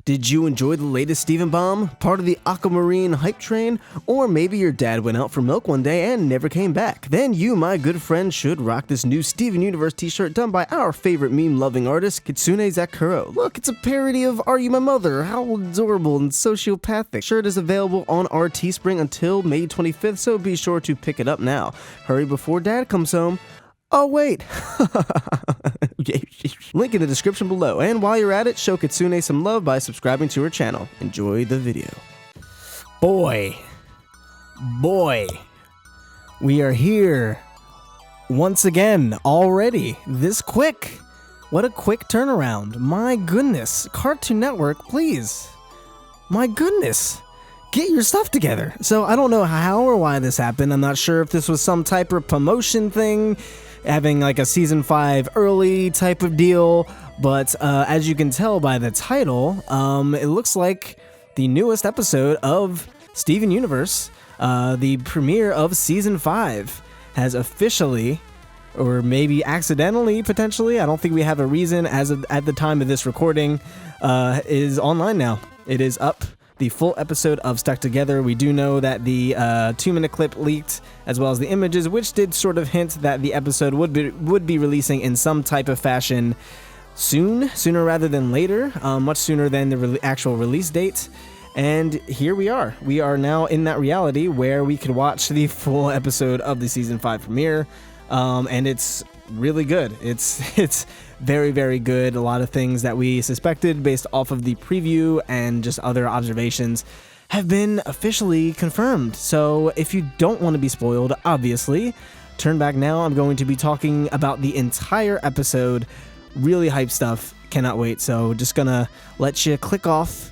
Did you enjoy the latest Steven bomb? Part of the Aquamarine hype train? Or maybe your dad went out for milk one day and never came back? Then you, my good friend, should rock this new Steven Universe t-shirt done by our favorite meme-loving artist, Kitsune Zakuro. Look, it's a parody of Are You My Mother? How adorable and sociopathic. Shirt is available on our Teespring until May 25th, so be sure to pick it up now. Hurry before dad comes home. Oh wait, link in the description below, and while you're at it, show Kitsune some love by subscribing to her channel. Enjoy the video. Boy, we are here once again already, this quick. What a quick turnaround, my goodness. Cartoon Network, please, my goodness. Get your stuff together. So I don't know how or why this happened. I'm not sure if this was some type of promotion thing, having like a season 5 early type of deal, but as you can tell by the title, it looks like the newest episode of Steven Universe, the premiere of season 5, has officially, or maybe accidentally, potentially, I don't think we have a reason as of, at the time of this recording, is online now. It is up. The full episode of Stuck Together. We do know that the 2-minute clip leaked, as well as the images, which did sort of hint that the episode would be releasing in some type of fashion sooner rather than later, much sooner than the actual release date. And here we are. We are now in that reality where we could watch the full episode of the season 5 premiere, and it's really good. It's very, very good. A lot of things that we suspected based off of the preview and just other observations have been officially confirmed. So if you don't want to be spoiled, obviously, turn back now. I'm going to be talking about the entire episode. Really hype stuff. Cannot wait. So just gonna let you click off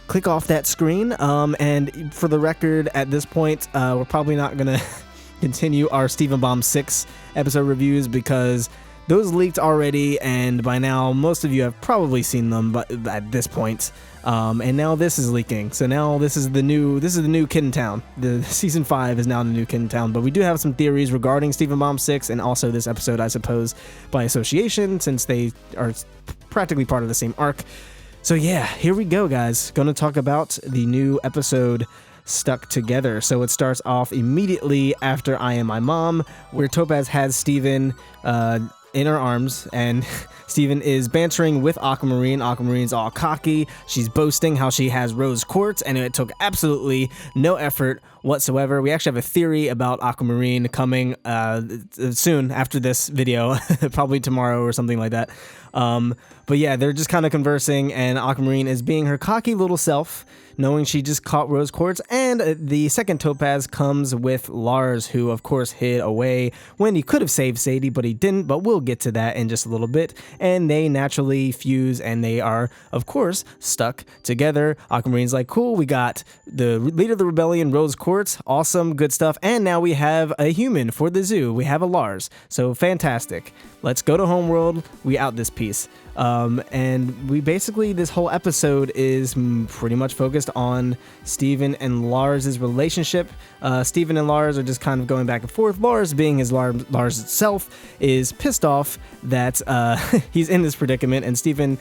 that screen. And for the record, at this point, we're probably not gonna continue our Steven Bomb 6 episode reviews because those leaked already, and by now most of you have probably seen them, but at this point, and now this is leaking. So now this is the new kid in town. The season 5 is now the new kid in town. But we do have some theories regarding Steven Bomb 6 and also this episode, I suppose, by association, since they are practically part of the same arc. So yeah, here we go, guys. Gonna talk about the new episode, Stuck Together. So it starts off immediately after I Am My Mom, where Topaz has Steven in her arms, and Steven is bantering with Aquamarine. Aquamarine's all cocky. She's boasting how she has rose quartz, and it took absolutely no effort whatsoever. We actually have a theory about Aquamarine coming soon after this video, probably tomorrow or something like that. But yeah, they're just kind of conversing, and Aquamarine is being her cocky little self, knowing she just caught rose quartz, and the second Topaz comes with Lars, who of course hid away when he could have saved Sadie, but he didn't, but we'll get to that in just a little bit. And they naturally fuse, and they are, of course, stuck together. Aquamarine's like, cool, we got the leader of the rebellion, rose quartz, awesome, good stuff, and now we have a human for the zoo. We have a Lars, so fantastic. Let's go to Homeworld, we out this piece. And we basically, this whole episode is pretty much focused on Steven and Lars' relationship. Steven and Lars are just kind of going back and forth. Lars, being his Lars itself, is pissed off that he's in this predicament, and Steven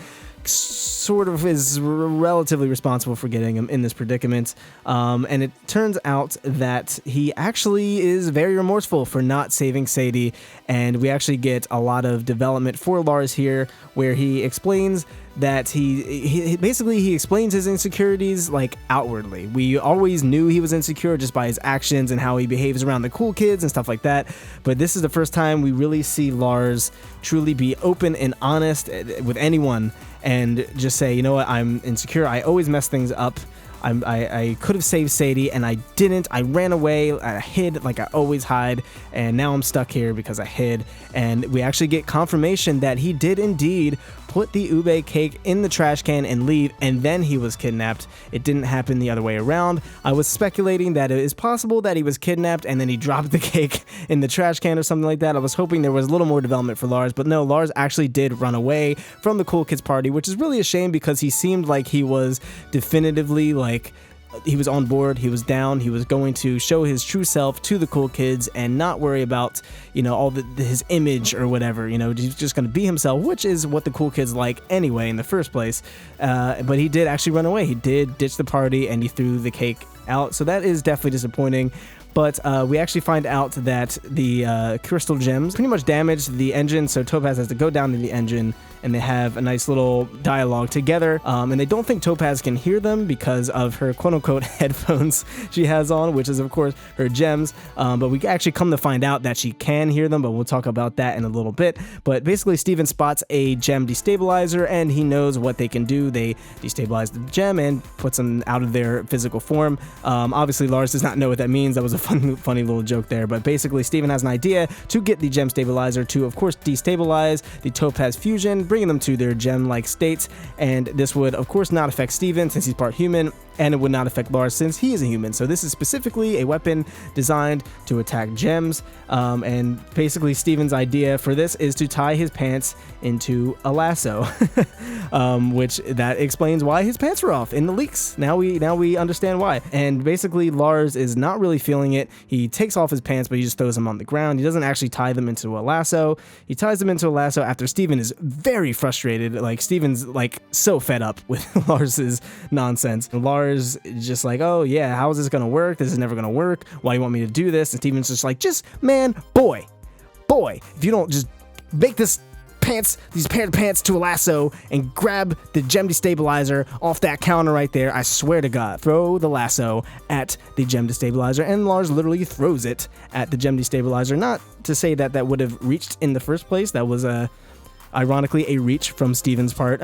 sort of is relatively responsible for getting him in this predicament, and it turns out that he actually is very remorseful for not saving Sadie, and we actually get a lot of development for Lars here, where he explains that he basically explains his insecurities like outwardly. We always knew he was insecure just by his actions and how he behaves around the cool kids and stuff like that, but this is the first time we really see Lars truly be open and honest with anyone and just say, you know what, I'm insecure, I always mess things up, I could have saved Sadie and I didn't. I ran away, I hid like I always hide, and now I'm stuck here because I hid. And we actually get confirmation that he did indeed put the ube cake in the trash can and leave, and then he was kidnapped. It didn't happen the other way around. I was speculating that it is possible that he was kidnapped and then he dropped the cake in the trash can or something like that. I was hoping there was a little more development for Lars, but no, Lars actually did run away from the cool kids party, which is really a shame because he seemed like he was definitively like on board, he was down, he was going to show his true self to the cool kids and not worry about, all his image or whatever. He's just going to be himself, which is what the cool kids like anyway in the first place. But he did actually run away. He did ditch the party and he threw the cake out. So that is definitely disappointing. But we actually find out that the crystal gems pretty much damaged the engine, so Topaz has to go down to the engine, and they have a nice little dialogue together. And they don't think Topaz can hear them because of her quote-unquote headphones she has on, which is, of course, her gems. But we actually come to find out that she can hear them, but we'll talk about that in a little bit. But basically, Steven spots a gem destabilizer, and he knows what they can do. They destabilize the gem and puts them out of their physical form. Obviously, Lars does not know what that means. That was a funny little joke there, but basically Steven has an idea to get the gem stabilizer to, of course, destabilize the Topaz fusion, bringing them to their gem-like states, and this would, of course, not affect Steven since he's part human, and it would not affect Lars since he is a human. So this is specifically a weapon designed to attack gems, and basically Steven's idea for this is to tie his pants into a lasso, which that explains why his pants were off in the leaks. Now we understand why. And basically Lars is not really feeling it. He takes off his pants, but he just throws them on the ground. He doesn't actually tie them into a lasso. He ties them into a lasso after Steven is very frustrated. Like, Steven's like so fed up with Lars's nonsense. And Lars is just like, oh yeah, how is this gonna work? This is never gonna work. Why do you want me to do this? And Steven's just like, boy, if you don't just make these pair of pants to a lasso and grab the gem destabilizer off that counter right there, I swear to God, throw the lasso at the gem destabilizer. And Lars literally throws it at the gem destabilizer. Not to say that that would have reached in the first place. That was ironically a reach from Steven's part.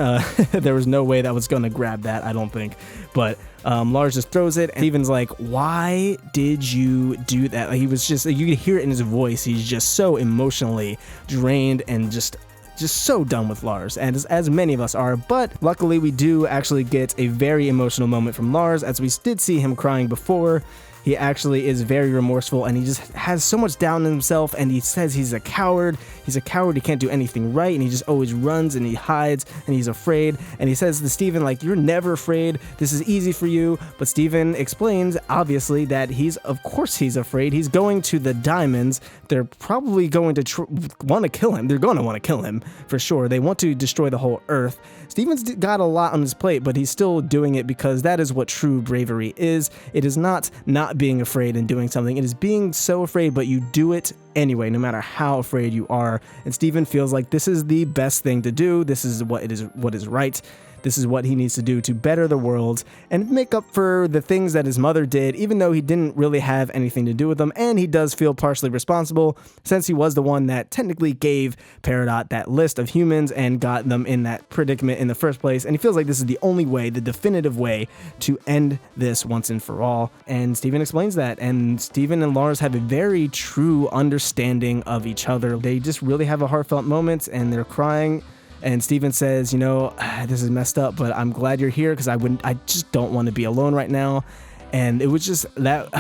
There was no way that was going to grab that, I don't think. But Lars just throws it, and Steven's like, why did you do that? Like, he was just, you could hear it in his voice. He's just so emotionally drained and just so done with Lars, and as many of us are. But luckily we do actually get a very emotional moment from Lars, as we did see him crying before. He actually is very remorseful, and he just has so much doubt in himself, and he says he's a coward. He's a coward, he can't do anything right, and he just always runs and he hides and he's afraid. And he says to Steven, like, you're never afraid, this is easy for you. But Steven explains, obviously, that of course he's afraid. He's going to the diamonds. They're probably going to want to kill him. They're going to want to kill him, for sure. They want to destroy the whole earth. Steven's got a lot on his plate, but he's still doing it because that is what true bravery is. It is not being afraid and doing something. It is being so afraid, but you do it anyway, no matter how afraid you are. And Steven feels like this is the best thing to do. This is what is right. This is what he needs to do to better the world and make up for the things that his mother did, even though he didn't really have anything to do with them. And he does feel partially responsible, since he was the one that technically gave Peridot that list of humans and got them in that predicament in the first place. And he feels like this is the only way, the definitive way, to end this once and for all. And Steven explains that. And Steven and Lars have a very true understanding of each other. They just really have a heartfelt moment, and they're crying. And Steven says, this is messed up, but I'm glad you're here because I just don't want to be alone right now. And it was just that,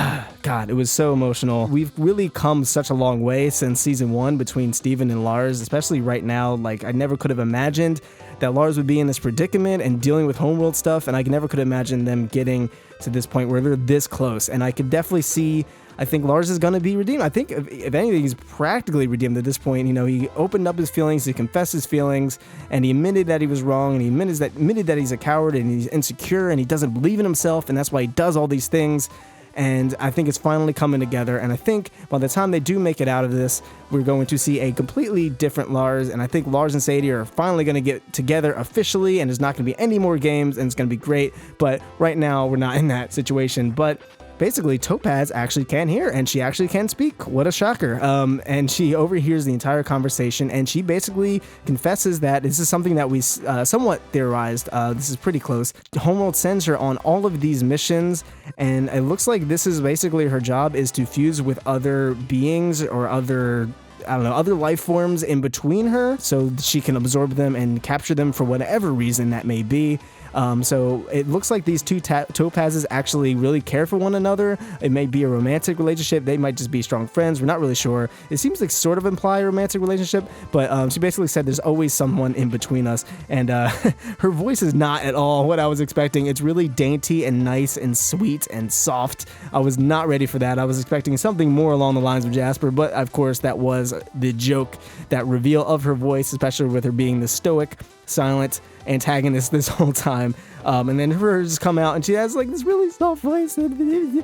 God, it was so emotional. We've really come such a long way since season 1 between Steven and Lars, especially right now. Like, I never could have imagined that Lars would be in this predicament and dealing with homeworld stuff. And I never could imagine them getting to this point where they're this close. And I could definitely see, I think Lars is going to be redeemed. I think, if anything, he's practically redeemed at this point. He opened up his feelings, he confessed his feelings, and he admitted that he was wrong, and he admitted that he's a coward, and he's insecure, and he doesn't believe in himself, and that's why he does all these things. And I think it's finally coming together, and I think by the time they do make it out of this, we're going to see a completely different Lars, and I think Lars and Sadie are finally going to get together officially, and there's not going to be any more games, and it's going to be great. But right now, we're not in that situation. But basically, Topaz actually can hear, and she actually can speak. What a shocker. And she overhears the entire conversation, and she basically confesses that this is something that we somewhat theorized. This is pretty close. Homeworld sends her on all of these missions, and it looks like this is basically her job, is to fuse with other beings or other life forms in between her, so she can absorb them and capture them for whatever reason that may be. So it looks like these two topazes actually really care for one another. It may be a romantic relationship. They might just be strong friends. We're not really sure. It seems like sort of imply a romantic relationship, but she basically said there's always someone in between us. And her voice is not at all what I was expecting. It's really dainty and nice and sweet and soft. I was not ready for that. I was expecting something more along the lines of Jasper, but of course that was the joke, that reveal of her voice, especially with her being the stoic, silent antagonist this whole time. And then hers come out and she has like this really soft voice.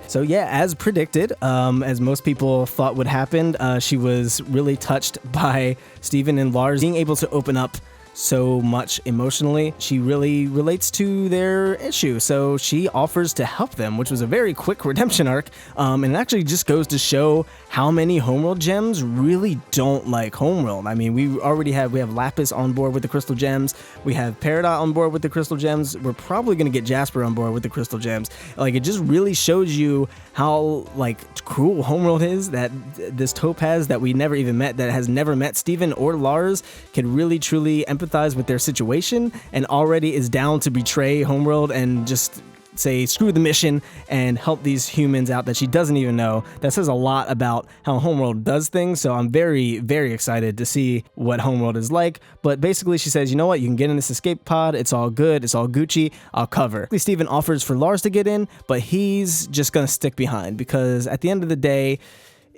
So yeah, as predicted, as most people thought would happen, she was really touched by Steven and Lars being able to open up so much emotionally. She really relates to their issue, so she offers to help them, which was a very quick redemption arc, and it actually just goes to show how many homeworld gems really don't like homeworld. I mean, we have Lapis on board with the crystal gems, we have Peridot on board with the crystal gems, we're probably going to get Jasper on board with the crystal gems. Like, it just really shows you how like cruel homeworld is, that this Topaz that we never even met, that has never met Steven or Lars, can really truly empathize with their situation and already is down to betray homeworld and just say screw the mission and help these humans out that she doesn't even know. That says a lot about how homeworld does things, so I'm very, very excited to see what homeworld is like. But basically she says, you know what, you can get in this escape pod, it's all good, it's all Gucci, I'll cover. Steven offers for Lars to get in, but he's just gonna stick behind because at the end of the day,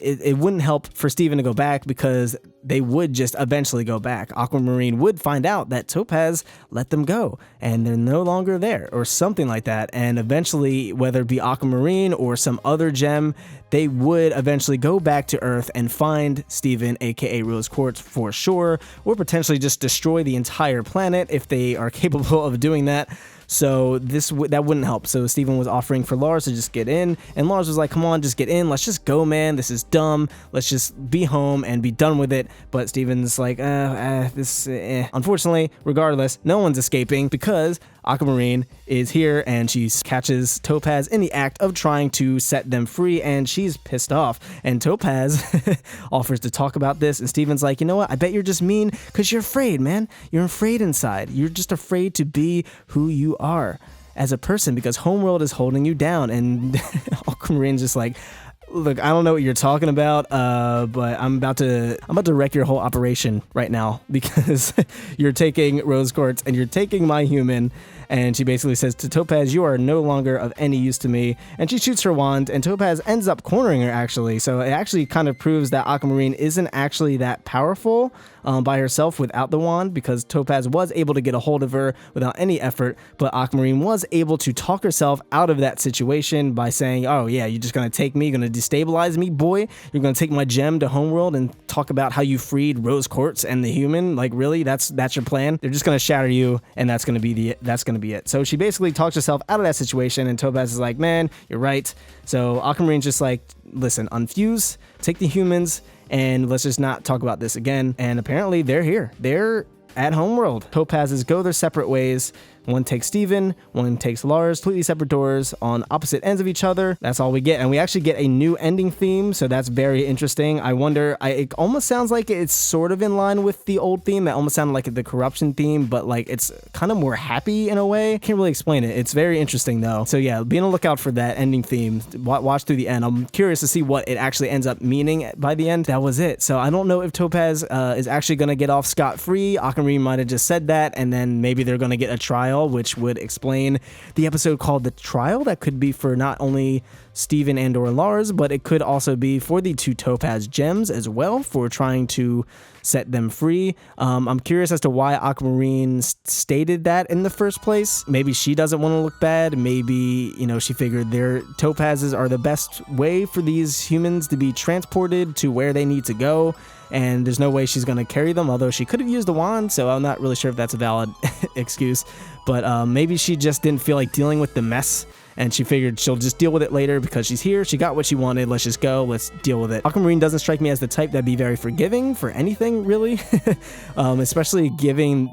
it wouldn't help for Steven to go back because they would just eventually go back. Aquamarine would find out that Topaz let them go and they're no longer there or something like that. And eventually, whether it be Aquamarine or some other gem, they would eventually go back to Earth and find Steven, aka Rose Quartz, for sure, or potentially just destroy the entire planet if they are capable of doing that. So that wouldn't help. So Steven was offering for Lars to just get in, and Lars was like, come on, just get in. Let's just go, man. This is dumb. Let's just be home and be done with it. But Steven's like, Unfortunately, regardless, no one's escaping because Aquamarine is here and she catches Topaz in the act of trying to set them free, and she's pissed off. And Topaz offers to talk about this, and Steven's like, you know what? I bet you're just mean because you're afraid, man. You're afraid inside. You're just afraid to be who you are as a person because homeworld is holding you down. And Aquamarine's just like, look, I don't know what you're talking about, but I'm about to wreck your whole operation right now because you're taking Rose Quartz and you're taking my human. And she basically says to Topaz, you are no longer of any use to me. And she shoots her wand, and Topaz ends up cornering her, actually. So it actually kind of proves that Aquamarine isn't actually that powerful by herself without the wand, because Topaz was able to get a hold of her without any effort, but Aquamarine was able to talk herself out of that situation by saying, oh yeah, you're just going to take me, you're going to destabilize me, boy? You're going to take my gem to homeworld and talk about how you freed Rose Quartz and the human? Like, really? That's your plan? They're just going to shatter you, and that's going to be it. So she basically talks herself out of that situation, and Topaz is like, man, you're right. So Aquamarine's just like, listen, unfuse, take the humans, and let's just not talk about this again. And apparently they're here. They're at homeworld. Topazes go their separate ways. One takes Steven, one takes Lars, completely separate doors on opposite ends of each other. That's all we get. And we actually get a new ending theme, so that's very interesting. I wonder, it almost sounds like it's sort of in line with the old theme. That almost sounded like the corruption theme, but like it's kind of more happy in a way. Can't really explain it. It's very interesting though. So yeah, be on the lookout for that ending theme. Watch through the end. I'm curious to see what it actually ends up meaning by the end. That was it. So I don't know if Topaz is actually going to get off scot-free. Aquamarine might have just said that, and then maybe they're going to get a trial, which would explain the episode called The Trial. That could be for not only Steven and or Lars, but it could also be for the two Topaz gems as well, for trying to set them free. I'm curious as to why Aquamarine stated that in the first place. Maybe she doesn't want to look bad. Maybe, she figured their Topazes are the best way for these humans to be transported to where they need to go, and there's no way she's going to carry them, although she could have used the wand, so I'm not really sure if that's a valid excuse. But maybe she just didn't feel like dealing with the mess and she figured she'll just deal with it later because she's here. She got what she wanted. Let's just go. Let's deal with it. Aquamarine doesn't strike me as the type that'd be very forgiving for anything, really, especially given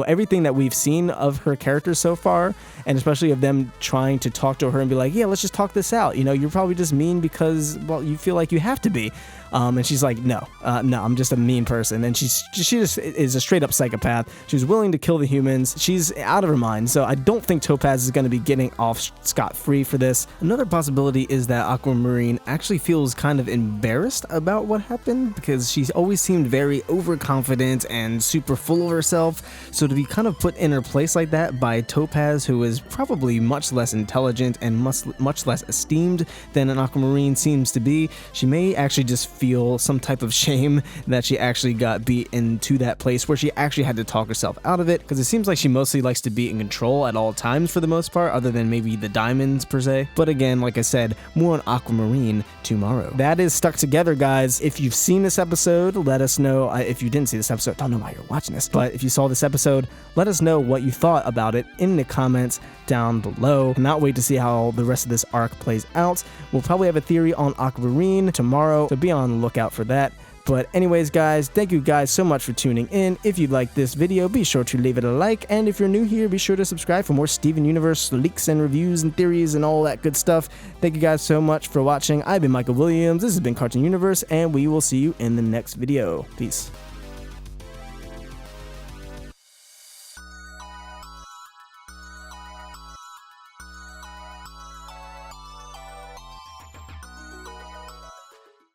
everything that we've seen of her character so far, and especially of them trying to talk to her and be like, yeah, let's just talk this out. You know, you're probably just mean because, well, you feel like you have to be. And she's like, no, I'm just a mean person. And she just is a straight up psychopath. She was willing to kill the humans. She's out of her mind. So I don't think Topaz is going to be getting off scot-free for this. Another possibility is that Aquamarine actually feels kind of embarrassed about what happened because she's always seemed very overconfident and super full of herself. So to be kind of put in her place like that by Topaz, who is probably much less intelligent and much less esteemed than an Aquamarine seems to be, she may actually just feel some type of shame that she actually got beat into that place where she actually had to talk herself out of it, because it seems like she mostly likes to be in control at all times for the most part, other than maybe the diamonds per se. But again, like I said, more on Aquamarine tomorrow. That is Stuck Together, guys. If you've seen this episode, let us know. If you didn't see this episode, don't know why you're watching this, but if you saw this episode, let us know what you thought about it in the comments down below. Cannot wait to see how the rest of this arc plays out. We'll probably have a theory on Aquamarine tomorrow, so be on the lookout for that. But anyways, guys, thank you guys so much for tuning in. If you liked this video, be sure to leave it a like, and if you're new here, be sure to subscribe for more Steven Universe leaks and reviews and theories and all that good stuff. Thank you guys so much for watching. I've been Michael Williams, this has been Cartoon Universe, and we will see you in the next video. Peace.